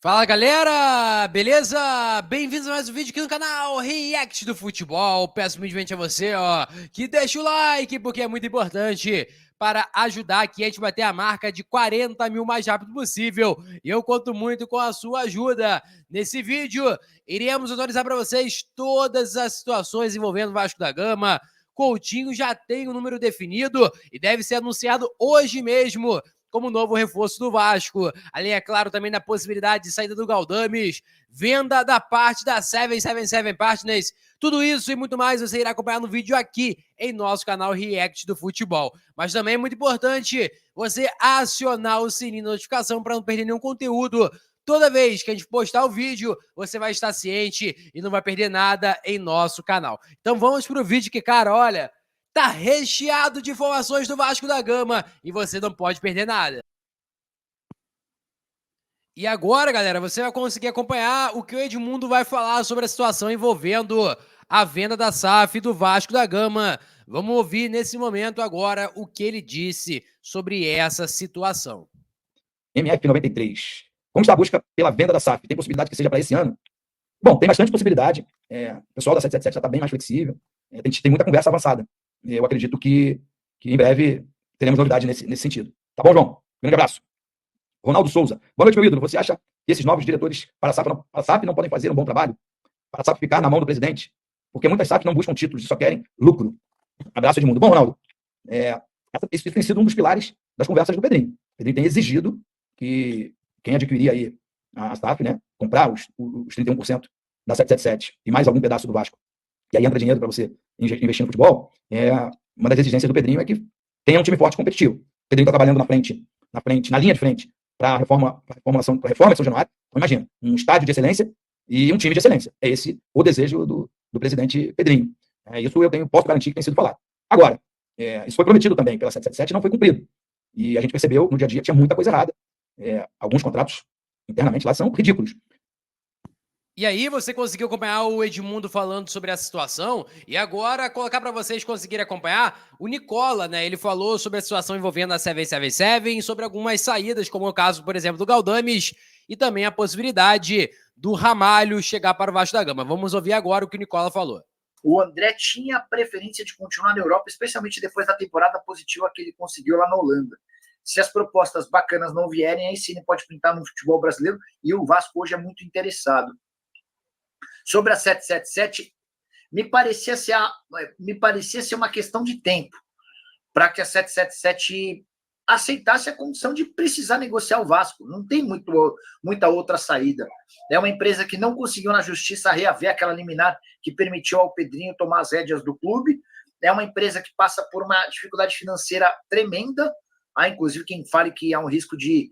Fala galera, beleza? Bem-vindos a mais um vídeo aqui no canal React do Futebol. Peço humildemente a você, que deixa o like, porque é muito importante para ajudar aqui a gente bater a marca de 40 mil o mais rápido possível. E eu conto muito com a sua ajuda. Nesse vídeo, iremos atualizar para vocês todas as situações envolvendo o Vasco da Gama. Coutinho já tem o número definido e deve ser anunciado hoje mesmo como novo reforço do Vasco. Ali, é claro, também na possibilidade de saída do Galdames, venda da parte da 777 Partners. Tudo isso e muito mais você irá acompanhar no vídeo aqui em nosso canal React do Futebol. Mas também é muito importante você acionar o sininho de notificação para não perder nenhum conteúdo. Toda vez que a gente postar o vídeo, você vai estar ciente e não vai perder nada em nosso canal. Então vamos pro vídeo que, cara, olha, tá recheado de informações do Vasco da Gama e você não pode perder nada. E agora, galera, você vai conseguir acompanhar o que o Edmundo vai falar sobre a situação envolvendo a venda da SAF do Vasco da Gama. Vamos ouvir nesse momento agora o que ele disse sobre essa situação. MF93. Como está a busca pela venda da SAF? Tem possibilidade que seja para esse ano? Bom, tem bastante possibilidade. O pessoal da 777 já está bem mais flexível. Tem muita conversa avançada. Eu acredito que em breve teremos novidade nesse sentido. Tá bom, João? Grande abraço. Ronaldo Souza. Boa noite, meu ídolo. Você acha que esses novos diretores para a SAF não podem fazer um bom trabalho? Para a SAF ficar na mão do presidente? Porque muitas SAF não buscam títulos e só querem lucro. Abraço, Edmundo. Bom, Ronaldo, isso tem sido um dos pilares das conversas do Pedrinho. O Pedrinho tem exigido que quem adquirir aí a SAF, né, comprar os 31% da 777 e mais algum pedaço do Vasco, e aí entra dinheiro para você investir no futebol, uma das exigências do Pedrinho é que tenha um time forte e competitivo. O Pedrinho está trabalhando na linha de frente para a reforma em São Januário. Então, imagina, um estádio de excelência e um time de excelência. É esse o desejo do presidente Pedrinho. Isso posso garantir que tem sido falado. Agora, isso foi prometido também pela 777 e não foi cumprido. E a gente percebeu no dia a dia que tinha muita coisa errada. Alguns contratos internamente lá são ridículos. E aí você conseguiu acompanhar o Edmundo falando sobre essa situação e agora colocar para vocês conseguirem acompanhar o Nicola, né? Ele falou sobre a situação envolvendo a 777, sobre algumas saídas, como o caso, por exemplo, do Galdames e também a possibilidade do Ramalho chegar para o Vasco da Gama. Vamos ouvir agora o que o Nicola falou. O André tinha a preferência de continuar na Europa, especialmente depois da temporada positiva que ele conseguiu lá na Holanda. Se as propostas bacanas não vierem, aí sim ele pode pintar no futebol brasileiro e o Vasco hoje é muito interessado. Sobre a 777, me parecia ser uma questão de tempo para que a 777 aceitasse a condição de precisar negociar o Vasco. Não tem muita outra saída. É uma empresa que não conseguiu na justiça reaver aquela liminar que permitiu ao Pedrinho tomar as rédeas do clube. É uma empresa que passa por uma dificuldade financeira tremenda. Há, inclusive, quem fale que há um risco de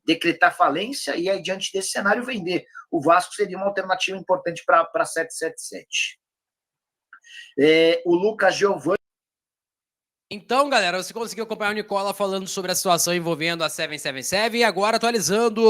decretar falência e aí, diante desse cenário, vender. O Vasco seria uma alternativa importante para a 777. O Lucas Giovanni. Então, galera, você conseguiu acompanhar o Nicola falando sobre a situação envolvendo a 777 e agora atualizando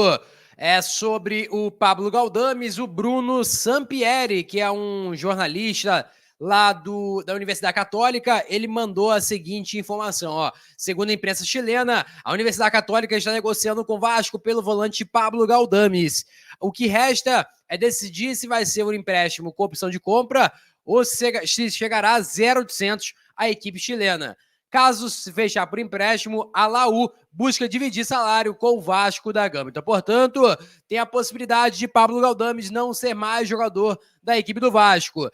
sobre o Pablo Galdames, o Bruno Sampieri, que é um jornalista lá da Universidade Católica, ele mandou a seguinte informação, segundo a imprensa chilena, a Universidade Católica está negociando com o Vasco pelo volante Pablo Galdames. O que resta é decidir se vai ser um empréstimo com opção de compra ou se chegará a 0,800 a equipe chilena. Caso se fechar por empréstimo, a Laú busca dividir salário com o Vasco da Gama. Então, portanto, tem a possibilidade de Pablo Galdames não ser mais jogador da equipe do Vasco.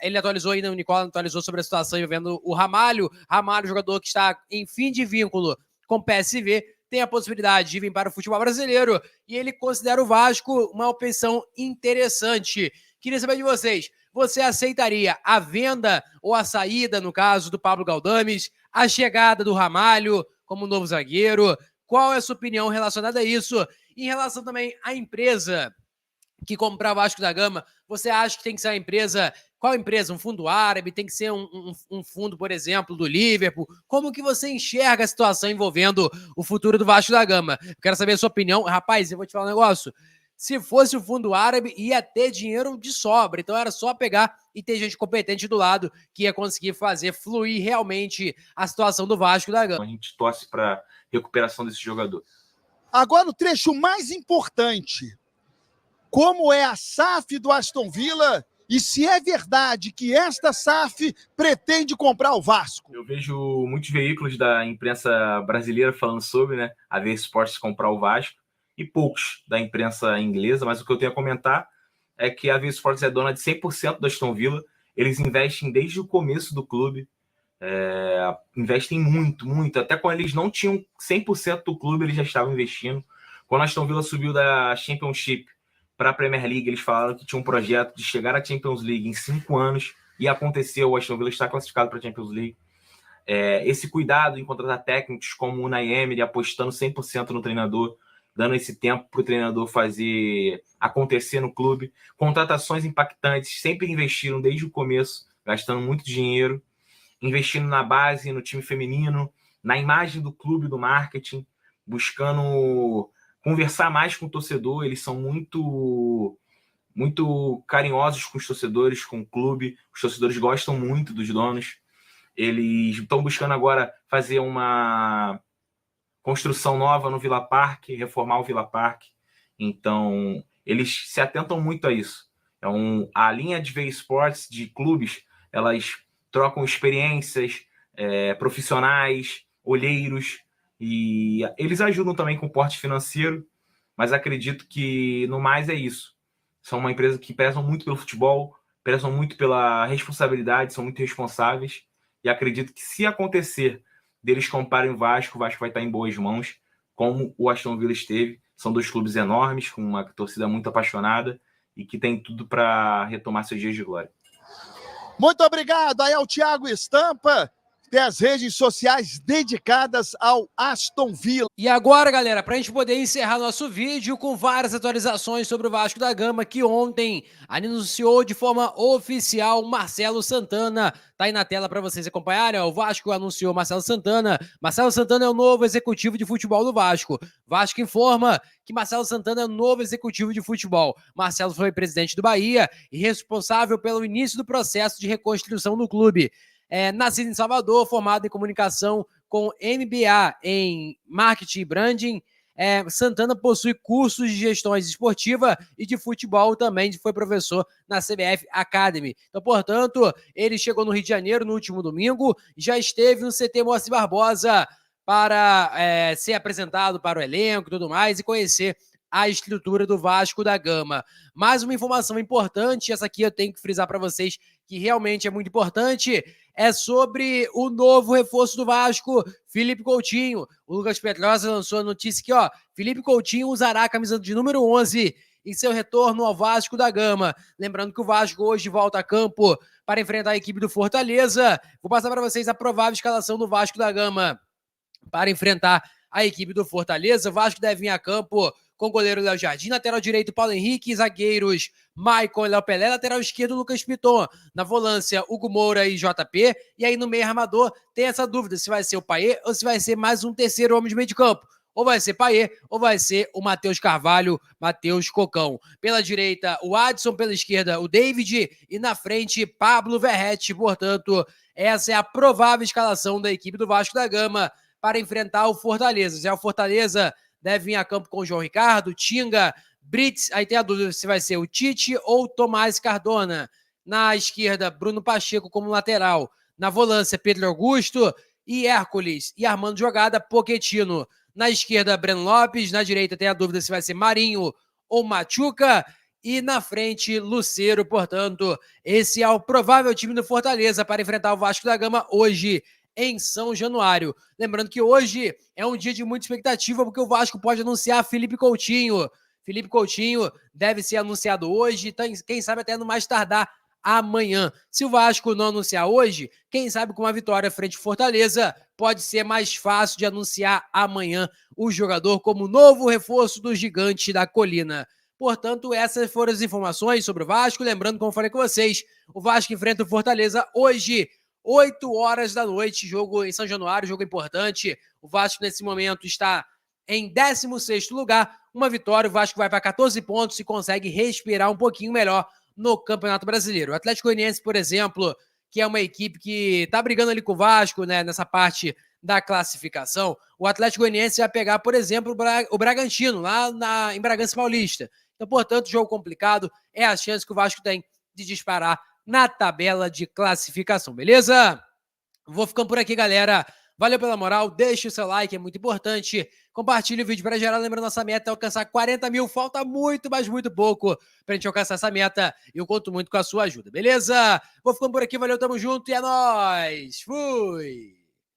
Ele atualizou ainda, o Nicola atualizou sobre a situação envolvendo o Ramalho. Ramalho, jogador que está em fim de vínculo com o PSV, tem a possibilidade de vir para o futebol brasileiro e ele considera o Vasco uma opção interessante. Queria saber de vocês, você aceitaria a venda ou a saída, no caso do Pablo Galdames, a chegada do Ramalho como novo zagueiro? Qual é a sua opinião relacionada a isso? Em relação também à empresa que comprar o Vasco da Gama, você acha que tem que ser uma empresa, qual empresa? Um fundo árabe? Tem que ser um fundo, por exemplo, do Liverpool? Como que você enxerga a situação envolvendo o futuro do Vasco da Gama? Eu quero saber a sua opinião. Rapaz, eu vou te falar um negócio. Se fosse o fundo árabe, ia ter dinheiro de sobra. Então era só pegar e ter gente competente do lado que ia conseguir fazer fluir realmente a situação do Vasco da Gama. A gente torce para recuperação desse jogador. Agora, o trecho mais importante. Como é a SAF do Aston Villa e se é verdade que esta SAF pretende comprar o Vasco? Eu vejo muitos veículos da imprensa brasileira falando sobre, né, a ver Sports comprar o Vasco, e poucos da imprensa inglesa, mas o que eu tenho a comentar é que a Ver Sports é dona de 100% da Aston Villa, eles investem desde o começo do clube, investem muito, muito, até quando eles não tinham 100% do clube, eles já estavam investindo. Quando a Aston Villa subiu da Championship para a Premier League, eles falaram que tinha um projeto de chegar à Champions League em 5 anos, e aconteceu, o Aston Villa está classificado para a Champions League. Esse cuidado em contratar técnicos como o Unai Emery, apostando 100% no treinador, dando esse tempo para o treinador fazer acontecer no clube. Contratações impactantes, sempre investiram desde o começo, gastando muito dinheiro, investindo na base, no time feminino, na imagem do clube, do marketing, buscando conversar mais com o torcedor. Eles são muito, muito carinhosos com os torcedores, com o clube. Os torcedores gostam muito dos donos. Eles estão buscando agora fazer uma construção nova no Villa Park, reformar o Villa Park. Então, eles se atentam muito a isso. Então, a linha de Ver Sports, de clubes, elas trocam experiências, profissionais, olheiros, e eles ajudam também com o porte financeiro, mas acredito que, no mais, é isso. São uma empresa que prezam muito pelo futebol, prezam muito pela responsabilidade, são muito responsáveis, e acredito que, se acontecer deles comprarem o Vasco vai estar em boas mãos, como o Aston Villa esteve. São dois clubes enormes, com uma torcida muito apaixonada e que tem tudo para retomar seus dias de glória. Muito obrigado. Aí é o Thiago Estampa, tem as redes sociais dedicadas ao Aston Villa. E agora, galera, para a gente poder encerrar nosso vídeo com várias atualizações sobre o Vasco da Gama, que ontem anunciou de forma oficial Marcelo Santana. Tá aí na tela para vocês acompanharem. O Vasco anunciou Marcelo Santana. Marcelo Santana é o novo executivo de futebol do Vasco. Vasco informa que Marcelo Santana é o novo executivo de futebol. Marcelo foi presidente do Bahia e responsável pelo início do processo de reconstrução do clube. Nascido em Salvador, formado em comunicação com MBA em marketing e branding, Santana possui cursos de gestão esportiva e de futebol também, foi professor na CBF Academy. Então, portanto, ele chegou no Rio de Janeiro no último domingo, já esteve no CT Moacir Barbosa para ser apresentado para o elenco e tudo mais e conhecer a estrutura do Vasco da Gama. Mais uma informação importante, essa aqui eu tenho que frisar para vocês, que realmente é muito importante, é sobre o novo reforço do Vasco, Felipe Coutinho. O Lucas Pedrosa lançou a notícia que, Felipe Coutinho usará a camisa de número 11 em seu retorno ao Vasco da Gama. Lembrando que o Vasco hoje volta a campo para enfrentar a equipe do Fortaleza. Vou passar para vocês a provável escalação do Vasco da Gama para enfrentar a equipe do Fortaleza. O Vasco deve vir a campo com o goleiro Léo Jardim, lateral direito Paulo Henrique, zagueiros Maicon e Léo Pelé, lateral esquerdo Lucas Piton, na volância Hugo Moura e JP, e aí no meio armador tem essa dúvida se vai ser o Payet ou se vai ser mais um terceiro homem de meio de campo. Ou vai ser Payet, ou vai ser o Matheus Carvalho, Matheus Cocão. Pela direita, o Adson, pela esquerda, o David, e na frente, Pablo Verrete. Portanto, essa é a provável escalação da equipe do Vasco da Gama para enfrentar o Fortaleza. Já o Fortaleza deve vir a campo com o João Ricardo, Tinga, Brits, aí tem a dúvida se vai ser o Tite ou o Tomás Cardona. Na esquerda, Bruno Pacheco como lateral. Na volância, Pedro Augusto e Hércules. E armando jogada, Pochettino. Na esquerda, Breno Lopes. Na direita, tem a dúvida se vai ser Marinho ou Machuca. E na frente, Lucero. Portanto, esse é o provável time do Fortaleza para enfrentar o Vasco da Gama hoje em São Januário. Lembrando que hoje é um dia de muita expectativa, porque o Vasco pode anunciar Felipe Coutinho. Felipe Coutinho deve ser anunciado hoje, quem sabe até no mais tardar amanhã. Se o Vasco não anunciar hoje, quem sabe com uma vitória frente ao Fortaleza, pode ser mais fácil de anunciar amanhã o jogador como novo reforço do Gigante da Colina. Portanto, essas foram as informações sobre o Vasco. Lembrando, como eu falei com vocês, o Vasco enfrenta o Fortaleza hoje, 8 horas da noite, jogo em São Januário, jogo importante. O Vasco, nesse momento, está em 16º lugar. Uma vitória, o Vasco vai para 14 pontos e consegue respirar um pouquinho melhor no Campeonato Brasileiro. O Atlético Goianiense, por exemplo, que é uma equipe que está brigando ali com o Vasco, né, nessa parte da classificação, o Atlético Goianiense vai pegar, por exemplo, o Bragantino, lá em Bragança Paulista. Então, portanto, jogo complicado, é a chance que o Vasco tem de disparar na tabela de classificação, beleza? Vou ficando por aqui, galera. Valeu pela moral, deixa o seu like, é muito importante. Compartilhe o vídeo para geral. Lembrando, nossa meta é alcançar 40 mil. Falta muito, mas muito pouco pra gente alcançar essa meta. E eu conto muito com a sua ajuda, beleza? Vou ficando por aqui, valeu, tamo junto e é nóis. Fui!